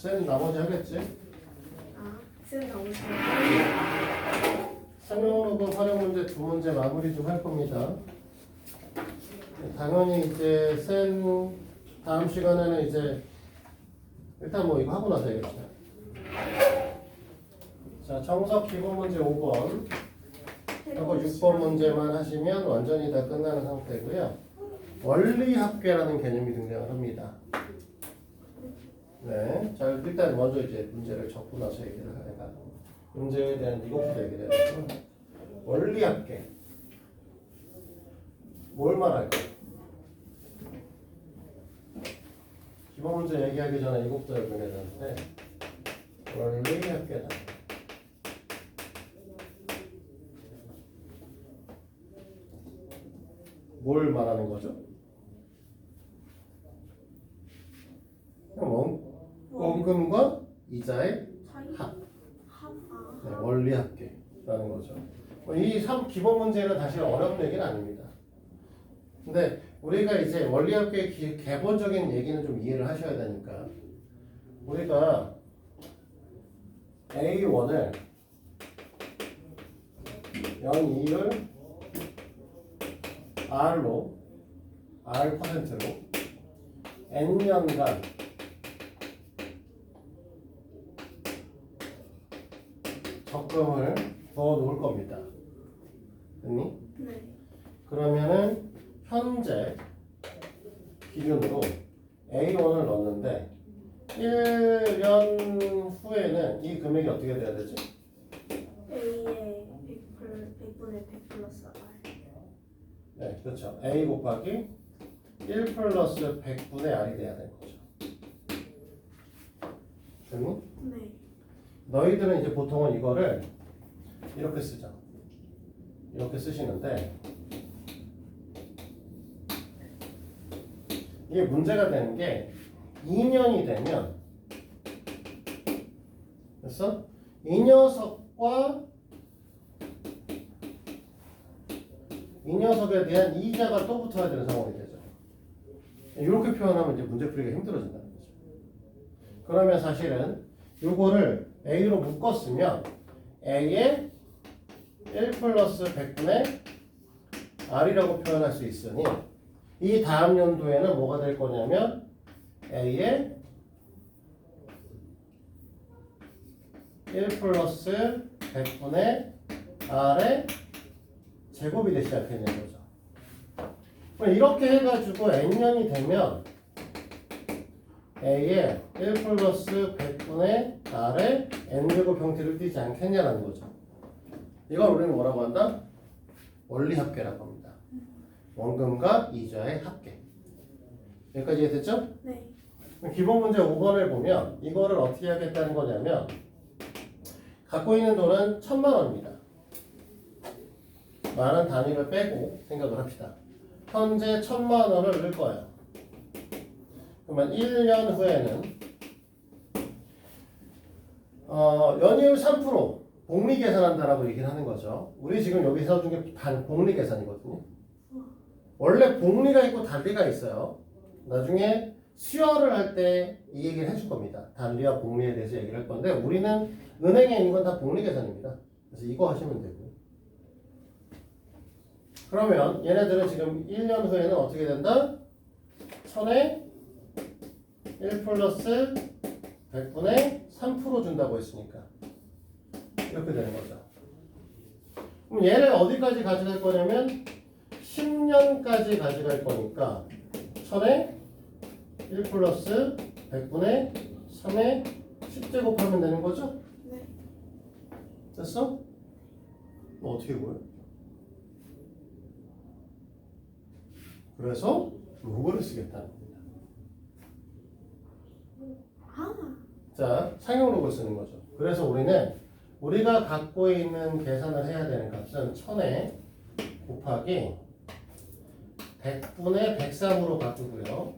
쌤 나머지 하겠지? 쌤 나오시면 설명으로 활용 문제 두 문제 마무리 좀 할 겁니다. 당연히 이제 쌤 다음 시간에는 이제 일단 뭐 이거 하고 나서 해야겠죠. 자, 정석 기본 문제 5번 하고 6번 문제만 하시면 완전히 다 끝나는 상태고요. 원리합계라는 개념이 등장을 합니다. 네, 자 일단 먼저 이제 문제를 적고 나서 얘기를 해가지고 문제에 대한 이것부터 얘기를 해가지고 원리합계 뭘 말할까? 기본 문제 얘기하기 전에 이것부터 얘기해야 되는데 원리합계다. 뭘 말하는 거죠? 원금과 이자의 합. 네, 원리합계라는 거죠. 이 기본 문제는 사실 어려운 얘기는 아닙니다. 근데 우리가 이제 원리합계의 기본적인 얘기는 좀 이해를 하셔야 되니까 우리가 A1을 0,2를 R로 R%로 N년간 적금을 넣어 놓을 겁니다. 됐니? 네. 그러면은 현재 기준으로 A1을 넣었는데 1년 후에는 이 금액이 어떻게 돼야 되지? A의 100분의 100 플러스 R. 네, 그렇죠. A 곱하기 1 플러스 100분의 R이 돼야 되는 거죠. 됐니? 네. 너희들은 이제 보통은 이거를 이렇게 쓰죠. 이렇게 쓰시는데 이게 문제가 되는 게 2년이 되면 됐어? 이 녀석에 대한 이자가 또 붙어야 되는 상황이 되죠. 이렇게 표현하면 이제 문제 풀기가 힘들어진다는 거죠. 그러면 사실은 요거를 A로 묶었으면 A의 1 플러스 100분의 R이라고 표현할 수 있으니 이 다음 연도에는 뭐가 될 거냐면 A의 1 플러스 100분의 R의 제곱이 되지 않겠냐는 거죠. 그럼 이렇게 해가지고 N년이 되면 A의 1 플러스 100분의 R의 N제곱 형태를 띠지 않겠냐는 거죠. 이걸 우리는 뭐라고 한다? 원리합계라고 합니다. 원금과 이자의 합계. 여기까지 이해됐죠? 네. 기본 문제 5번을 보면 이거를 어떻게 하겠다는 거냐면 갖고 있는 돈은 1,000,000원입니다. 많은 단위를 빼고 생각을 합시다. 현재 1,000,000원을 넣을 거예요. 그러면 1년 후에는 연이율 3% 복리 계산한다라고 얘기를 하는 거죠. 우리 지금 여기서 준 게 복리 계산이거든요. 원래 복리가 있고 단리가 있어요. 나중에 수열을 할 때 이 얘기를 해줄 겁니다. 단리와 복리에 대해서 얘기를 할 건데 우리는 은행에 있는 건 다 복리 계산입니다. 그래서 이거 하시면 되고. 그러면 얘네들은 지금 1년 후에는 어떻게 된다? 1000에 1 플러스 100분의 3% 준다고 했으니까 이렇게 되는 거죠. 그럼 얘를 어디까지 가져갈 거냐면 10년까지 가져갈 거니까 1000에 1 플러스 100분의 3에 10제곱 하면 되는 거죠? 네. 됐어? 뭐 어떻게 보여? 그래서 요거를 쓰겠다는 겁니다. 자, 상용록을 쓰는 거죠. 그래서 우리가 갖고 있는 계산을 해야 되는 값은 1000에 곱하기 100분의 103으로 바꾸고요.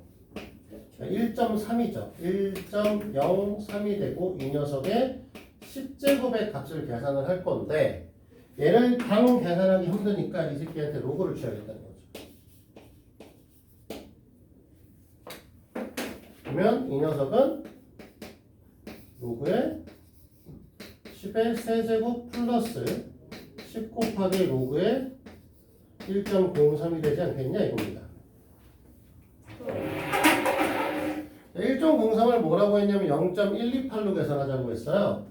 1.3이죠. 1.03이 되고 이 녀석의 10제곱의 값을 계산을 할 건데 얘를 당 계산하기 힘드니까 이 새끼한테 로그를 줘야겠다는 거죠. 그러면 이 녀석은 로그의 10의 세제곱 플러스 10 곱하기 로그의 1.03이 되지 않겠냐 이겁니다. 1.03을 뭐라고 했냐면 0.128로 계산하자고 했어요.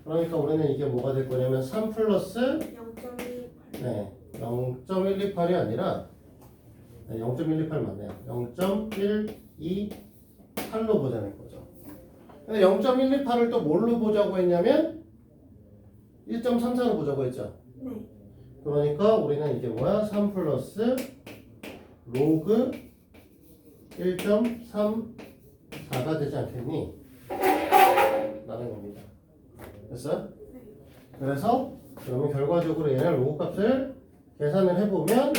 그러니까 우리는 이게 뭐가 될 거냐면 3 플러스 0.28. 네, 0.128이 아니라 0.128 맞네요. 0.128로 보자는 거죠. 근데 0.128을 또 뭘로 보자고 했냐면 1.34로 보자고 했죠. 네. 그러니까 우리는 이게 뭐야? 3 플러스 로그 1.34가 되지 않겠니? 라는 겁니다. 됐어요? 그래서 그러면 결과적으로 얘는 로그 값을 계산을 해보면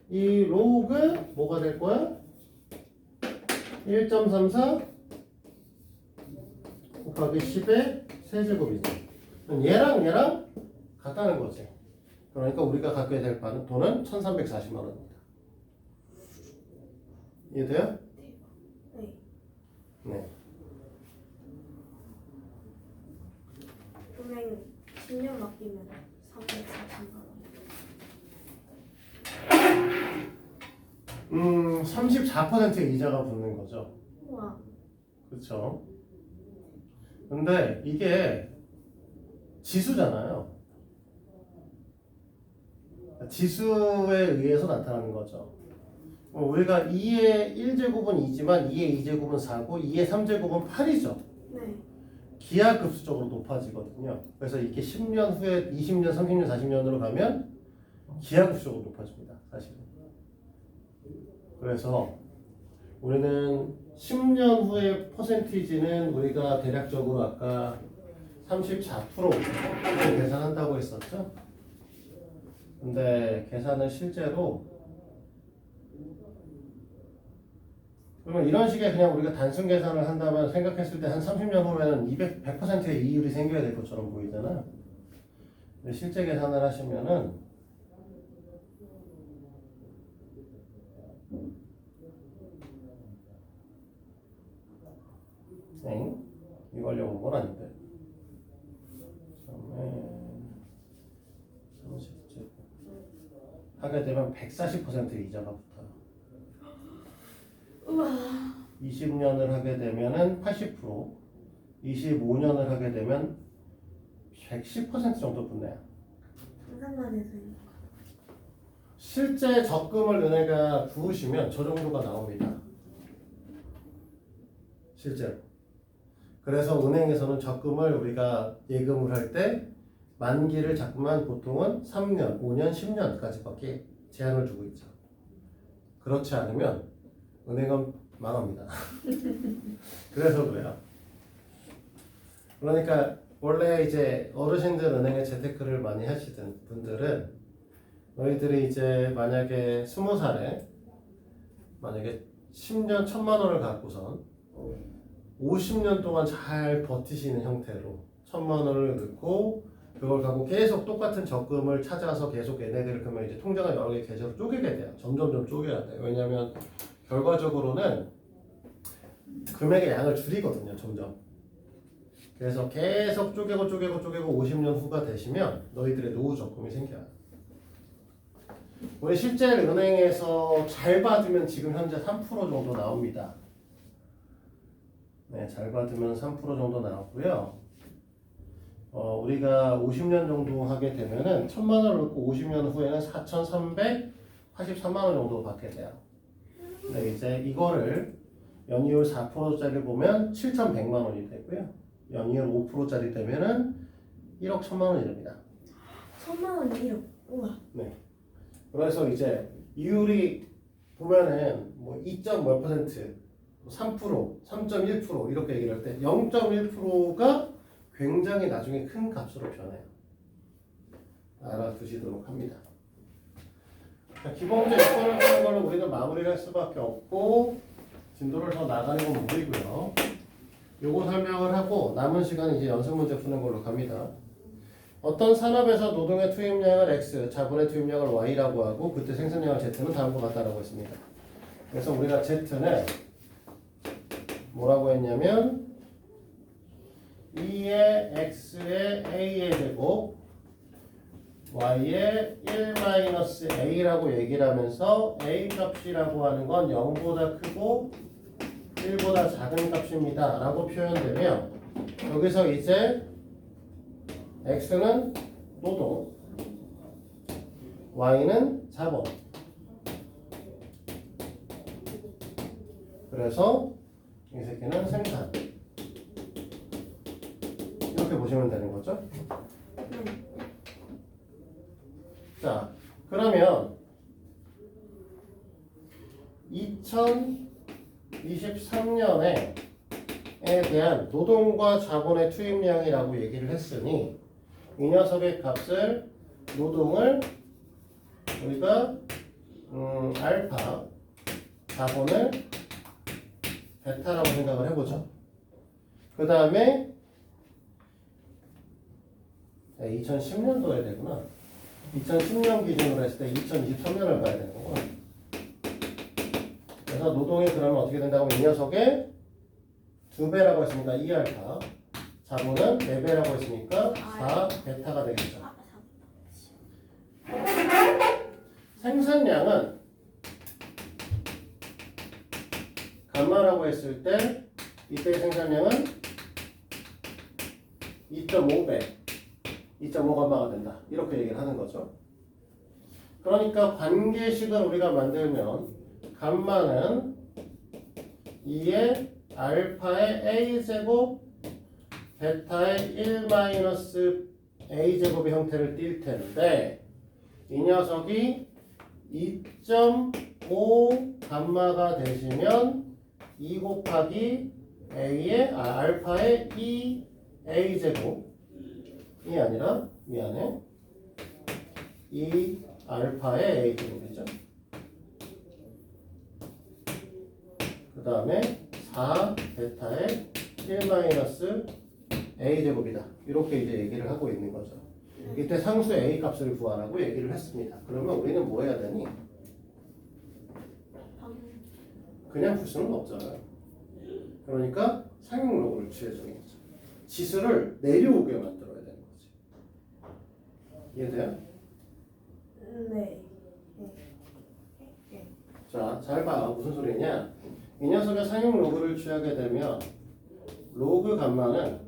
이 로그 뭐가 될 거야? 1.34 곱하기 10의 세제곱이지. 얘랑 같다는 거지. 그러니까 우리가 갖게 될 돈은 1,340만 원입니다. 이해돼요? 네. 네. 은행 10년 맡기면 340만 원. 34%의 이자가 붙는 거죠. 우와. 그렇죠? 근데 이게 지수잖아요. 지수에 의해서 나타나는 거죠. 우리가 2의 1제곱은 2지만 2의 2제곱은 4고 2의 3제곱은 8이죠. 네. 기하급수적으로 높아지거든요. 그래서 이게 10년 후에 20년, 30년, 40년으로 가면 기하급수적으로 높아집니다. 사실은. 그래서 우리는 10년 후의 퍼센티지는 우리가 대략적으로 아까 34% 이렇게 계산한다고 했었죠. 근데 계산은 실제로 그러면 이런 식의 그냥 우리가 단순 계산을 한다면 생각했을 때 한 30년 후에는 100%의 이율이 생겨야 될 것처럼 보이잖아. 근데 실제 계산을 하시면은 이걸 려온 건 아닌데. 처음에 30제 하게 되면 140%의 이자가 붙어요. 우와. 20년을 하게 되면은 80%, 25년을 하게 되면 110% 정도 붙네요. 상상만 해서요. 실제 적금을 은행가 부으시면 저 정도가 나옵니다. 실제로. 그래서 은행에서는 적금을 우리가 예금을 할 때 만기를 자꾸만 보통은 3년, 5년, 10년까지밖에 제한을 두고 있죠. 그렇지 않으면 은행은 망합니다. 그래서 그래요. 그러니까 원래 이제 어르신들 은행에 재테크를 많이 하시던 분들은 너희들이 이제 만약에 20살에 만약에 10년 1,000만 원을 갖고선 50년 동안 잘 버티시는 형태로 1,000만 원을 넣고 그걸 갖고 계속 똑같은 적금을 찾아서 계속 얘네들을 그러면 이제 통장을 여러 개 계좌로 쪼개게 돼요. 점점점 쪼개야 돼요. 왜냐하면 결과적으로는 금액의 양을 줄이거든요. 점점. 그래서 계속 쪼개고 50년 후가 되시면 너희들의 노후 적금이 생겨요. 우리 실제 은행에서 잘 받으면 지금 현재 3% 정도 나옵니다. 네, 잘 받으면 3% 정도 나왔고요. 우리가 50년 정도 하게 되면은 1,000만 원을 넣고 50년 후에는 4,383만 원 정도 받게 돼요. 근데 이제 이거를 연이율 4%짜리 보면 7,100만 원이 되고요. 연이율 5%짜리 되면은 1억 1,000만 원이 됩니다. 1,000만 원이요. 우와. 네. 그래서 이제 이율이 보면은 뭐 2점 몇 퍼센트, 3%, 3.1% 이렇게 얘기를 할 때 0.1%가 굉장히 나중에 큰 값으로 변해요. 알아두시도록 합니다. 자, 기본적 요건을 하는 걸로 우리는 마무리를 할 수밖에 없고 진도를 더 나가는 건 무리고요. 요거 설명을 하고 남은 시간 이제 연습 문제 푸는 걸로 갑니다. 어떤 산업에서 노동의 투입량을 X, 자본의 투입량을 Y라고 하고 그때 생산량을 Z는 다음과 같다라고 했습니다. 그래서 우리가 Z는 뭐라고 했냐면 2의 x의 a의 제곱 y의 1-a라고 얘기를 하면서 a 값이라고 하는 건 0보다 크고 1보다 작은 값입니다 라고 표현되면 여기서 이제 x는 노동 y는 자본 그래서 이 새끼는 생산 이렇게 보시면 되는 거죠. 자, 그러면 2023년에 대한 노동과 자본의 투입량이라고 얘기를 했으니 이 녀석의 값을 노동을 우리가 알파 자본을 베타라고 생각을 해보죠. 그 다음에 2010년도에 되구나. 2010년 기준으로 했을 때 2023년을 봐야 되는 거구나. 그래서 노동이 그러면 어떻게 된다고 이 녀석의 2배라고 했으니까 2알파 자본은 4배라고 했으니까 4베타가 되겠죠. 생산량은 감마라고 했을 때 이때의 생산량은 2.5배 2.5감마가 된다 이렇게 얘기를 하는 거죠. 그러니까 관계식을 우리가 만들면 감마는 2의 알파의 a제곱 베타의 1-a제곱의 형태를 띌 텐데 이 녀석이 2.5 감마가 되시면 2 곱하기 a의 알파의 2a제곱이 아니라 미안해 2 알파의 a제곱이죠. 그 다음에 4 베타의 1-a제곱이다. 이렇게 이제 얘기를 하고 있는 거죠. 이때 상수 a 값을 구하라고 얘기를 했습니다. 그러면 우리는 뭐 해야 되니? 그냥 풀 수는 없잖아요. 그러니까 상용로그를 취해줘야죠. 지수를 내려오게 만들어야 되는 거지. 이해돼요? 네. 자, 잘 봐. 무슨 소리냐? 이 녀석의 상용로그를 취하게 되면 로그 감마는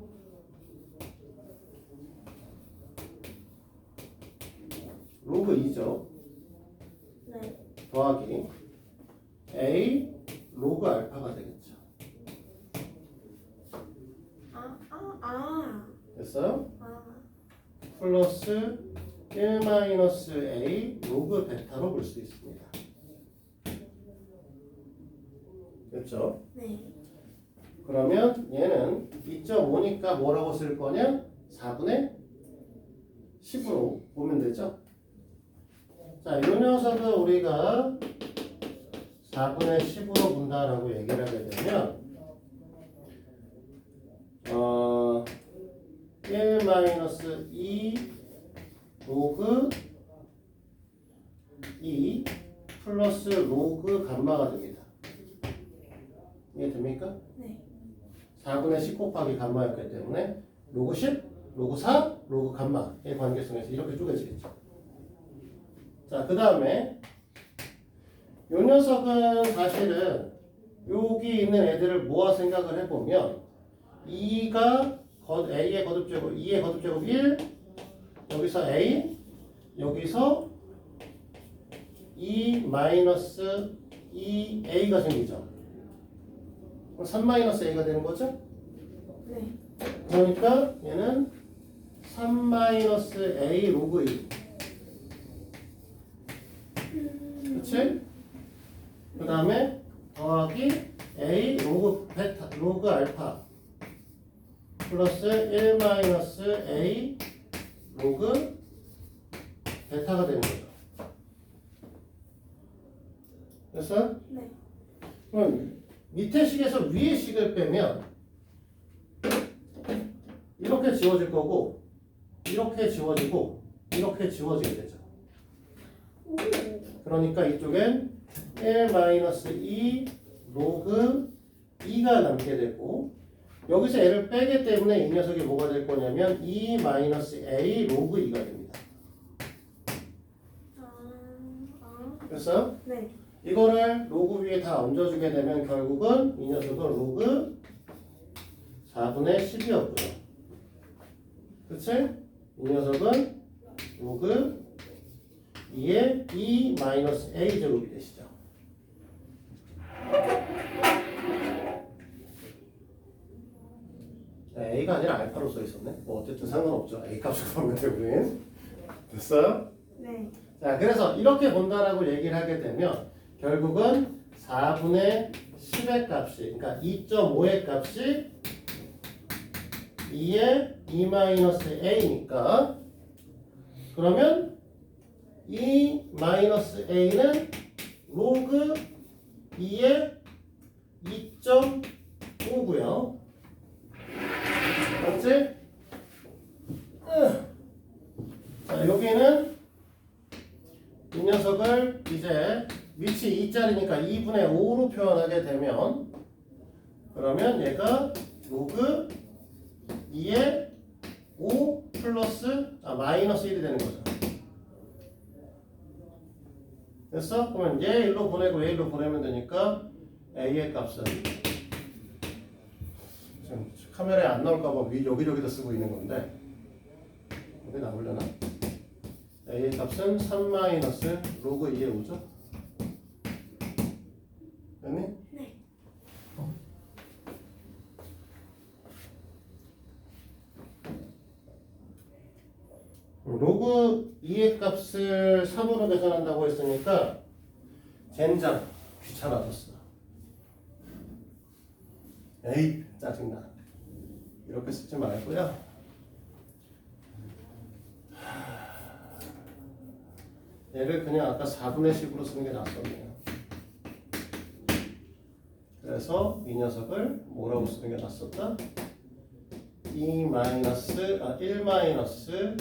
로그 2죠. 네. 더하기 a 로그 알파가 되겠죠. 됐어요? 플러스 1-a 로그 베타로 볼 수 있습니다. 됐죠? 네. 그러면 얘는 2.5니까 뭐라고 쓸 거냐? 4분의 10으로 보면 되죠? 자, 이 녀석을 우리가 4분의 10으로 본다라고 얘기를 하게 되면 1-2 로그 2 플러스 로그 감마가 됩니다. 이해됩니까? 네. 4분의 10 곱하기 감마였기 때문에 로그 10, 로그 4, 로그 감마의 관계성에서 이렇게 쪼개지겠죠. 자, 그 다음에 요 녀석은 사실은 여기 있는 애들을 모아 생각을 해보면 2가 a의 거듭제곱, 2의 거듭제곱 1, 여기서 a, 여기서 2-2a가 생기죠. 3-a가 되는 거죠? 네. 그러니까 얘는 3-a 로그 2. 그치? 그 다음에 더하기 a 로그 베타, 로그 알파 플러스 1-a 로그 베타가 되는 거죠. 됐어요? 네. 그럼 밑에 식에서 위에 식을 빼면 이렇게 지워질 거고 이렇게 지워지고 이렇게 지워지게 되죠. 오. 그러니까 이쪽엔 1-2 로그 2가 남게 되고 여기서 A를 빼기 때문에 이 녀석이 뭐가 될 거냐면 E-A 로그 2가 됩니다. 그래서 네. 이거를 로그 위에 다 얹어주게 되면 결국은 이 녀석은 로그 4분의 10이었고요. 그치? 이 녀석은 로그 2의 E-A 제곱이 되시죠. A가 아니라 알파로 써 있었네. 뭐 어쨌든 상관없죠. A 값을 구하면 돼 우린. 됐어요? 네. 자, 그래서 이렇게 본다라고 얘기를 하게 되면 결국은 4분의 10의 값이, 그러니까 2.5의 값이 2의 E-A니까 그러면 E-A는 로그 2의 2.5고요. 맞지? 자, 여기는 이 녀석을 이제 위치 2짜리니까 2분의 5로 표현하게 되면 그러면 얘가 로그 2의 5 플러스 마이너스 1이 되는 거죠. 됐어? 그러면 얘 1로 보내고 얘 1로 보내면 되니까 A의 값은 지금 카메라에 안 나올까봐 여기저기다 쓰고 있는 건데 여기 나오려나? A의 값은 3 마이너스 로그 2의 5죠? 됐니? 네. 로그 2의 값을 3으로 계산한다고 했으니까 젠장 귀찮아졌어. 에이 짜증나. 이렇게 쓰지 말고요. 얘를 그냥 아까 4분의 10으로 쓰는 게 낫겠네요. 그래서 이 녀석을 뭐라고 쓰는 게 낫었다? 1 마이너스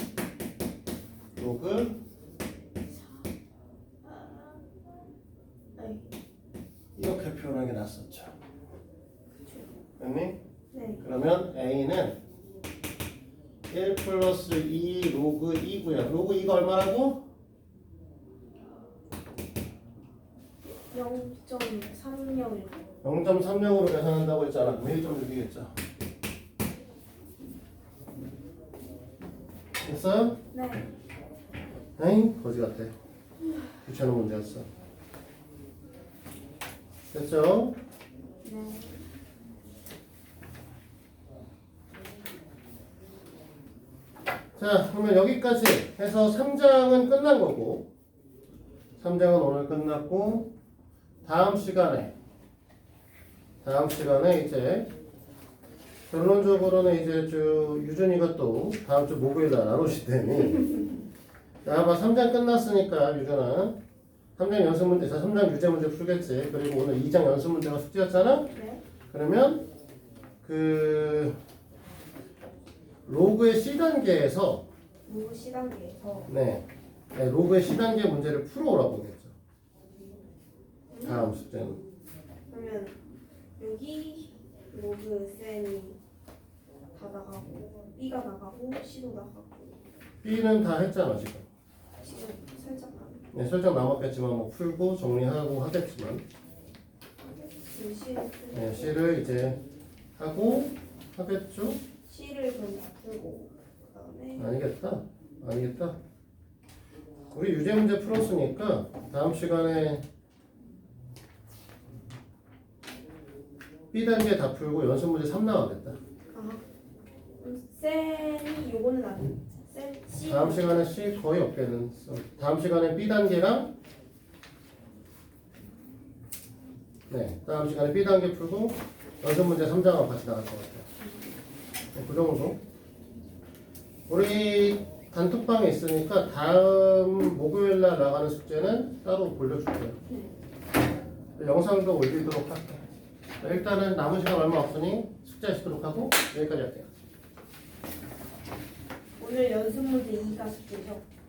로그 이렇게 표현하는 게 낫었죠. 됐니? 네. 그러면 A는 1 플러스 2 로그 2고요. 로그 2가 얼마라고? 0.30. 0.30으로 계산한다고 했잖아. 그럼 1.6이겠죠. 됐어요? 네. 에이 거지 같아. 귀찮은 문제였어. 됐죠? 네. 자, 그러면 여기까지 해서 3장은 끝난 거고 3장은 오늘 끝났고 다음 시간에 이제 결론적으로는 이제 유준이가 또 다음 주 목요일 날 안 오실 테니 자, 봐 3장 끝났으니까 유준아 3장 연습 문제, 3장 유제 문제 풀겠지. 그리고 오늘 2장 연습 문제가 숙제였잖아. 네. 그러면 그 로그의 C단계에서 로그 C단계에서 네, 로그의 C단계 문제를 풀어오라고 하겠죠. 다음 숙제는 그러면 여기 로그 쌤이 다 나가고 B가 나가고 C도 나가고 B는 다 했잖아 지금. 지금 살짝 안 네, 설정 남았겠지만 뭐 풀고 정리하고 하겠지만 지금 C를 네, C를 이제 하고 하겠죠? C를 그럼 놔두고 그다음에 아니겠다. 우리 유제 문제 풀었으니까 다음 시간에 B 단계 다 풀고 연습 문제 3 나가겠다. 쌤이 요거는 아니 쌤 C 다음 시간에 C 거의 없겠는. 다음 시간에 B 단계랑 다음 시간에 B 단계 풀고 연습 문제 3장하고 같이 나갈 것 같아요. 네, 그 정도. 우리 단톡방에 있으니까 다음 목요일 날 나가는 숙제는 따로 올려줄게요. 영상도 올리도록 할게요. 일단은 남은 시간 얼마 없으니 숙제하시도록 하고 여기까지 할게요. 오늘 연습 문제 2가 숙제죠?